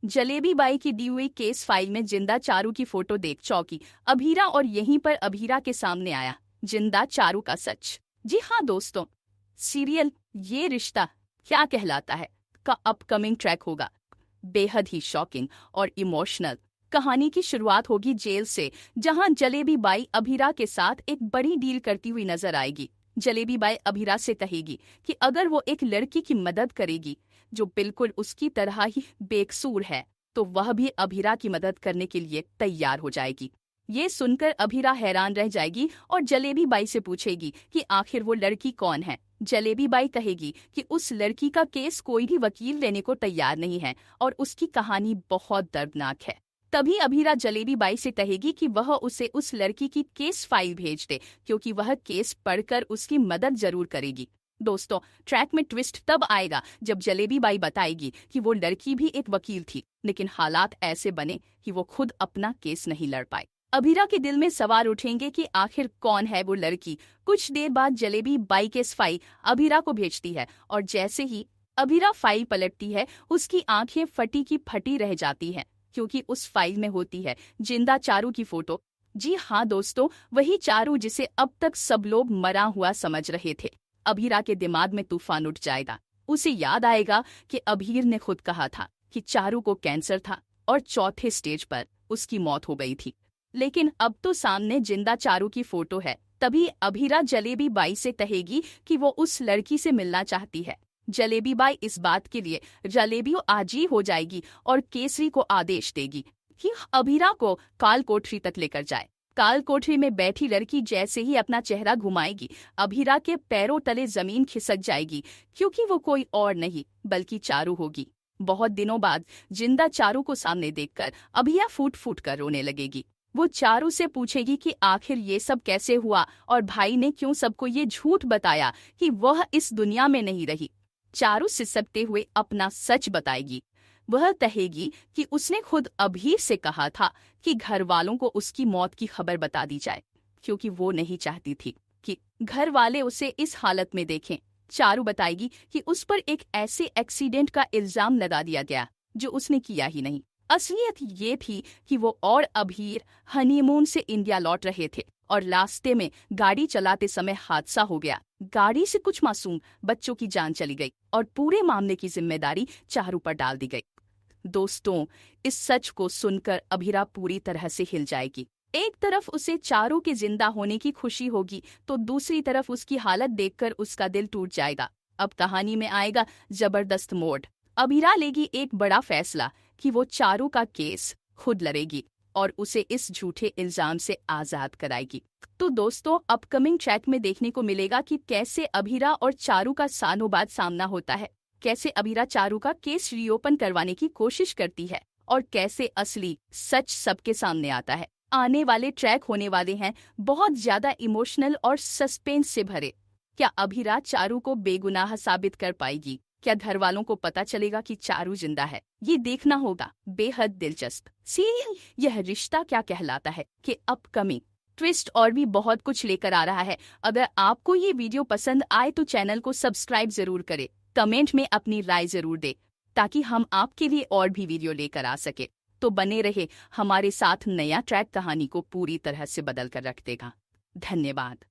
Jalebi by की दी हुई case file में जिंदा चारू की फोटो देख चौंकी अभीरा और यहीं पर अभीरा के सामने आया जिंदा चारू का सच। जी हाँ दोस्तों, सीरियल ये रिश्ता क्या कहलाता है का अपकमिंग ट्रैक होगा बेहद ही शॉकिंग और इमोशनल। कहानी की शुरुआत होगी जेल से, जहां जलेबी बाई अभीरा के साथ एक बड़ी डील करती हुई नजर आएगी। जलेबी बाई अभीरा से कहेगी कि अगर वो एक लड़की की मदद करेगी जो बिल्कुल उसकी तरह ही बेकसूर है, तो वह भी अभीरा की मदद करने के लिए तैयार हो जाएगी। ये सुनकर अभीरा हैरान रह जाएगी और जलेबी बाई से पूछेगी कि आखिर वो लड़की कौन है। जलेबी बाई कहेगी कि उस लड़की का केस कोई भी वकील लेने को तैयार नहीं है और उसकी कहानी बहुत दर्दनाक है। तभी अभीरा जलेबी बाई से कहेगी कि वह उसे उस लड़की की केस फाइल भेज दे, क्योंकि वह केस पढ़कर उसकी मदद जरूर करेगी। दोस्तों, ट्रैक में ट्विस्ट तब आएगा जब जलेबी बाई बताएगी कि वो लड़की भी एक वकील थी, लेकिन हालात ऐसे बने कि वो खुद अपना केस नहीं लड़ पाई। अभीरा के दिल में सवाल उठेंगे कि आखिर कौन है वो लड़की। कुछ देर बाद jalebi by case file Abhira को भेजती है और जैसे ही अभीरा फाइल पलटती है, उसकी आंखें फटी की फटी रह जाती हैं, क्योंकि उस फाइल में होती है जिंदा चारू की फोटो। जी हाँ दोस्तों, वही चारू जिसे अब तक सब लोग मरा हुआ समझ रहे थे। अभीरा के दिमाग में तूफान उठ जाएगा। उसे याद आएगा कि अभीर ने खुद कहा था कि चारू को कैंसर था और चौथे स्टेज पर उसकी मौत हो गई थी। लेकिन अब तो सामने जिंदा चारू की फोटो है। तभी अभीरा जलेबी बाई से कहेगी कि वो उस लड़की से मिलना चाहती है। जलेबी बाई इस बात के लिए जलेबियों आजी हो जाएगी और केसरी को आदेश देगी कि अभीरा को काल कोठरी तक लेकर जाए। काल कोठरी में बैठी लड़की जैसे ही अपना चेहरा घुमाएगी, अभीरा के पैरों तले जमीन खिसक जाएगी, क्योंकि वो कोई और नहीं बल्कि चारू होगी। बहुत दिनों बाद जिंदा चारू को सामने देखकर अभीरा फूट फूट कर रोने लगेगी। वो चारू से पूछेगी कि आखिर ये सब कैसे हुआ और भाई ने क्यों सबको ये झूठ बताया कि वह इस दुनिया में नहीं रही। चारू सिसकते हुए अपना सच बताएगी। वह कहेगी कि उसने खुद अभीर से कहा था कि घर वालों को उसकी मौत की खबर बता दी जाए, क्योंकि वो नहीं चाहती थी कि घर वाले उसे इस हालत में देखें। चारू बताएगी कि उस पर एक ऐसे एक्सीडेंट का इल्जाम लगा दिया गया जो उसने किया ही नहीं। असलियत ये थी कि वो और अभीर हनीमून से इंडिया लौट रहे थे और रास्ते में गाड़ी चलाते समय हादसा हो गया। गाड़ी से कुछ मासूम बच्चों की जान चली गई और पूरे मामले की जिम्मेदारी चारू पर डाल दी गई। दोस्तों, इस सच को सुनकर अभीरा पूरी तरह से हिल जाएगी। एक तरफ उसे चारू के जिंदा होने की खुशी होगी, तो दूसरी तरफ उसकी हालत देखकर उसका दिल टूट जाएगा। अब कहानी में आएगा जबरदस्त मोड़। अभीरा लेगी एक बड़ा फैसला कि वो चारू का केस खुद लड़ेगी और उसे इस झूठे इल्जाम से आजाद कराएगी। तो दोस्तों, अपकमिंग ट्रैक में देखने को मिलेगा कि कैसे अभीरा और चारू का सालों बाद सामना होता है, कैसे अभीरा चारू का केस रीओपन करवाने की कोशिश करती है और कैसे असली सच सबके सामने आता है। आने वाले ट्रैक होने वाले हैं बहुत ज्यादा इमोशनल और सस्पेंस से भरे। क्या अभीरा चारू को बेगुनाह साबित कर पाएगी? क्या घर वालों को पता चलेगा कि चारू जिंदा है? ये देखना होगा। बेहद दिलचस्प सीरियल यह रिश्ता क्या कहलाता है कि अपकमिंग ट्विस्ट और भी बहुत कुछ लेकर आ रहा है। अगर आपको ये वीडियो पसंद आए तो चैनल को सब्सक्राइब जरूर करें, कमेंट में अपनी राय जरूर दें, ताकि हम आपके लिए और भी वीडियो लेकर आ सके। तो बने रहे हमारे साथ, नया ट्रैक कहानी को पूरी तरह से बदल कर रख देगा। धन्यवाद।